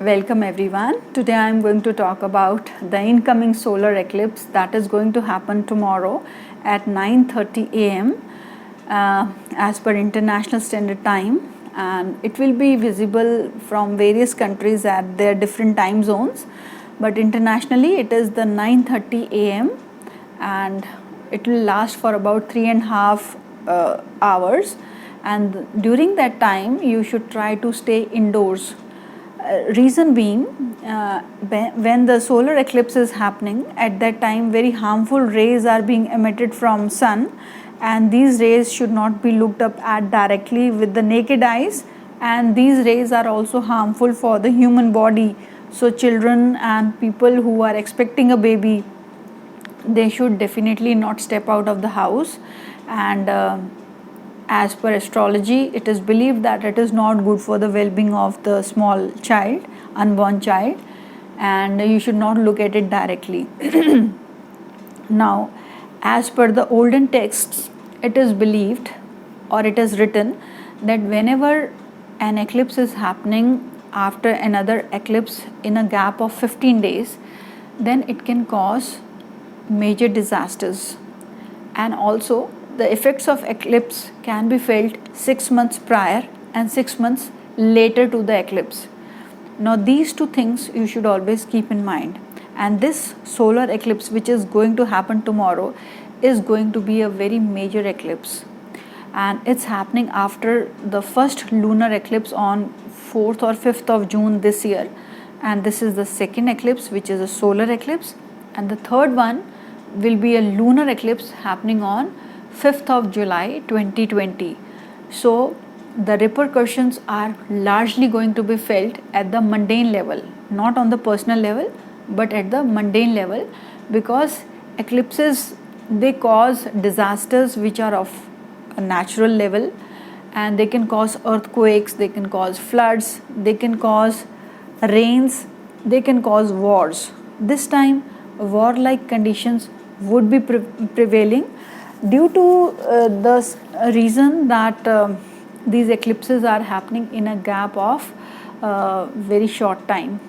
Welcome everyone. Today I am going to talk about the incoming solar eclipse that is going to happen tomorrow at 9:30 a.m. As per International Standard Time, and it will be visible from various countries at their different time zones, but internationally it is the 9:30 a.m. and it will last for about 3.5 hours, and during that time you should try to stay indoors. Reason being, when the solar eclipse is happening, at that time very harmful rays are being emitted from sun, and these rays should not be looked up at directly with the naked eyes, and these rays are also harmful for the human body. So children and people who are expecting a baby, they should definitely not step out of the house. And as per astrology, it is believed that it is not good for the well-being of the small child, unborn child, and you should not look at it directly. Now, as per the olden texts, it is believed or it is written that whenever an eclipse is happening after another eclipse in a gap of 15 days, then it can cause major disasters. And also, the effects of eclipse can be felt 6 months prior and 6 months later to the eclipse. Now these two things you should always keep in mind. And this solar eclipse, which is going to happen tomorrow, is going to be a very major eclipse. And it's happening after the first lunar eclipse on 4th or 5th of June this year. And this is the second eclipse, which is a solar eclipse. And the third one will be a lunar eclipse happening on 5th of July 2020. So the repercussions are largely going to be felt at the mundane level, not on the personal level, but at the mundane level, because eclipses, they cause disasters which are of a natural level, and they can cause earthquakes, they can cause floods, they can cause rains, they can cause wars. This time war-like conditions would be prevailing due to the reason that these eclipses are happening in a gap of very short time.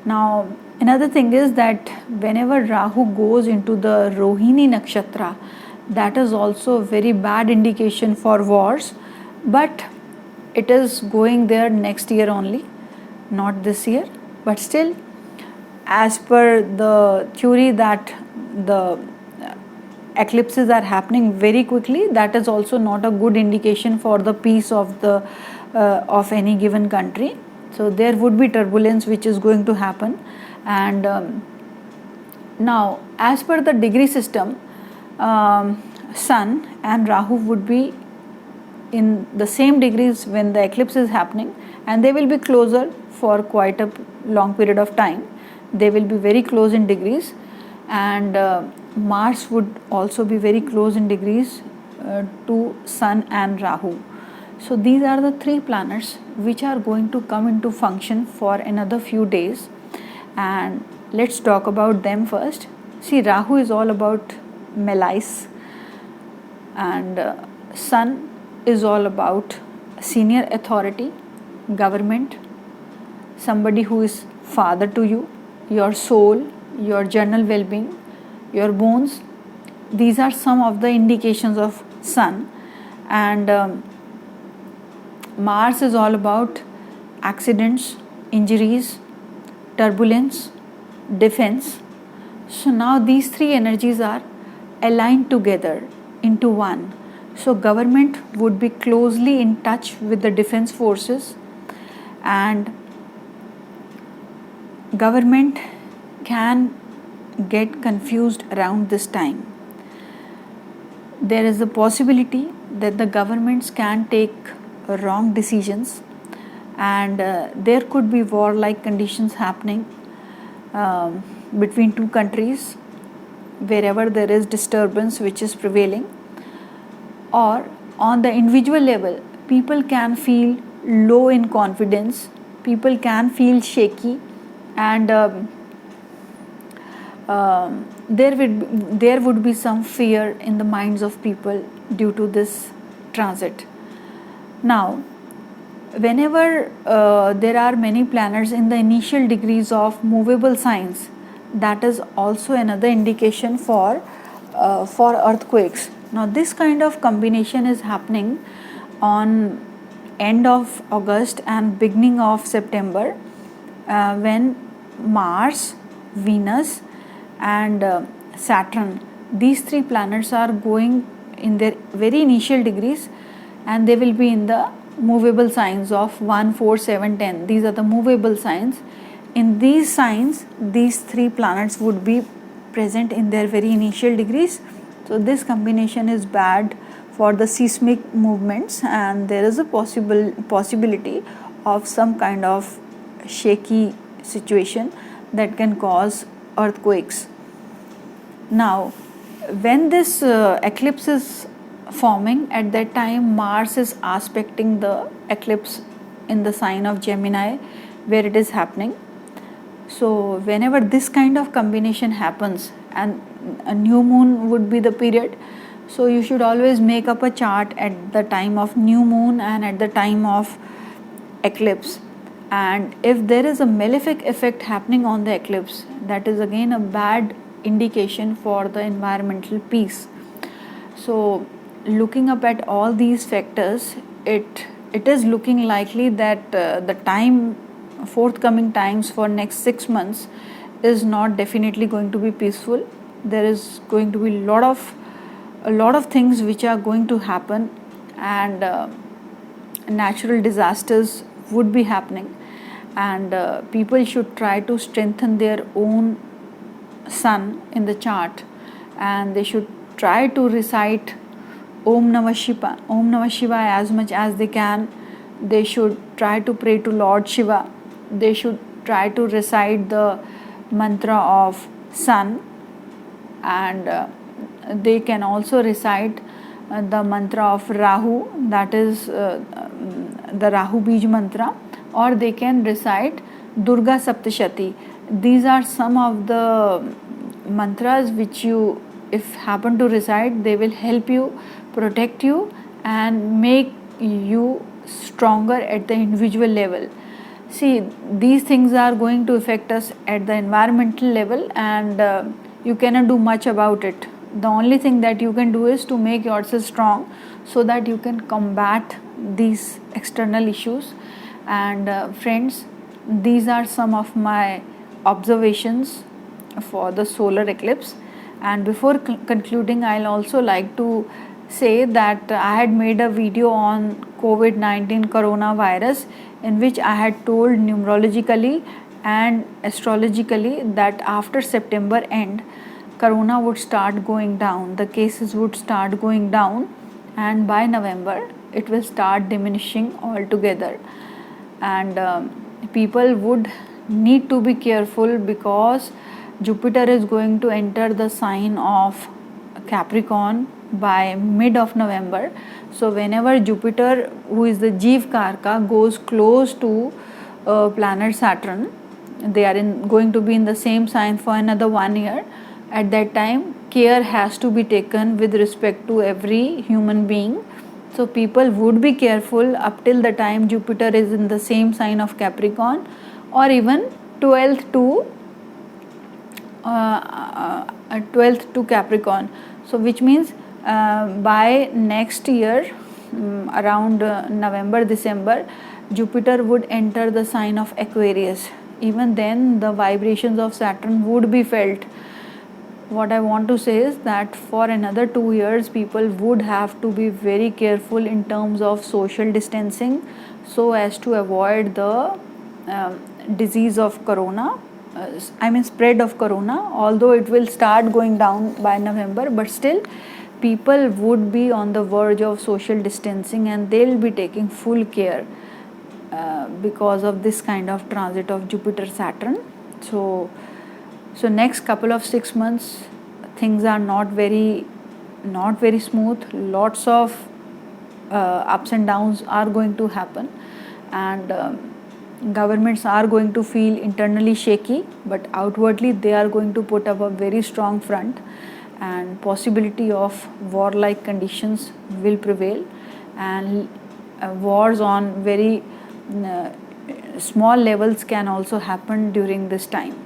Now another thing is that whenever Rahu goes into the Rohini nakshatra, that is also a very bad indication for wars, but it is going there next year only, not this year. But still, as per the theory that the eclipses are happening very quickly, that is also not a good indication for the peace of the of any given country. So there would be turbulence which is going to happen. And now as per the degree system, Sun and Rahu would be in the same degrees when the eclipse is happening, and they will be closer for quite a long period of time. They will be very close in degrees, and Mars would also be very close in degrees to Sun and Rahu. So these are the three planets which are going to come into function for another few days, and let's talk about them first. See, Rahu is all about malice, and Sun is all about senior authority, government, somebody who is father to you, your soul, your general well-being, your bones. These are some of the indications of Sun. And Mars is all about accidents, injuries, turbulence, defense. So now these three energies are aligned together into one. So government would be closely in touch with the defense forces, and government can get confused around this time. There is a possibility that the governments can take wrong decisions, and there could be war-like conditions happening between two countries wherever there is disturbance which is prevailing. Or on the individual level, people can feel low in confidence, people can feel shaky, and there would be some fear in the minds of people due to this transit. Now whenever there are many planets in the initial degrees of movable signs, that is also another indication for earthquakes. Now this kind of combination is happening on end of August and beginning of September, when Mars, Venus and Saturn, these three planets are going in their very initial degrees, and they will be in the movable signs of 1, 4, 7, 10. These are the movable signs. In these signs, these three planets would be present in their very initial degrees. So this combination is bad for the seismic movements, and there is a possibility of some kind of shaky situation that can cause earthquakes. Now, when this eclipse is forming, at that time Mars is aspecting the eclipse in the sign of Gemini where it is happening. So whenever this kind of combination happens, and a new moon would be the period, so you should always make up a chart at the time of new moon and at the time of eclipse. And if there is a malefic effect happening on the eclipse, that is again a bad indication for the environmental peace. So looking up at all these factors, it is looking likely that the forthcoming times for next 6 months is not definitely going to be peaceful. There is going to be a lot of things which are going to happen, and natural disasters would be happening, and people should try to strengthen their own sun in the chart, and they should try to recite Om Namah Shivaya as much as they can. They should try to pray to Lord Shiva. They should try to recite the mantra of sun, and they can also recite the mantra of Rahu, that is the Rahu Bij mantra, or they can recite Durga Saptashati. These are some of the mantras which you, if happen to recite, they will help you, protect you and make you stronger at the individual level. See, these things are going to affect us at the environmental level, and you cannot do much about it. The only thing that you can do is to make yourself strong so that you can combat these external issues. And friends, these are some of my observations for the solar eclipse. And before concluding, I'll also like to say that I had made a video on COVID-19 coronavirus, in which I had told numerologically and astrologically that after September end, corona would start going down, the cases would start going down, and by November it will start diminishing altogether. And people would need to be careful, because Jupiter is going to enter the sign of Capricorn by mid of November. So whenever Jupiter, who is the Jeev Karka, goes close to planet Saturn, they are going to be in the same sign for another 1 year. At that time, care has to be taken with respect to every human being. So people would be careful up till the time Jupiter is in the same sign of Capricorn, or even 12th to Capricorn. So which means by next year, around November, December, Jupiter would enter the sign of Aquarius. Even then the vibrations of Saturn would be felt. What I want to say is that for another 2 years, people would have to be very careful in terms of social distancing, so as to avoid the disease of corona, spread of corona. Although it will start going down by November, but still people would be on the verge of social distancing, and they'll be taking full care because of this kind of transit of Jupiter Saturn. So next couple of 6 months, things are not very smooth. Lots of ups and downs are going to happen, and governments are going to feel internally shaky, but outwardly they are going to put up a very strong front, and possibility of warlike conditions will prevail, and wars on very small levels can also happen during this time.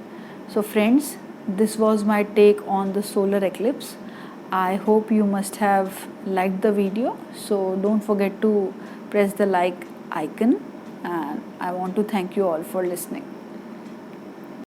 So friends, this was my take on the solar eclipse. I hope you must have liked the video, so don't forget to press the like icon, and I want to thank you all for listening.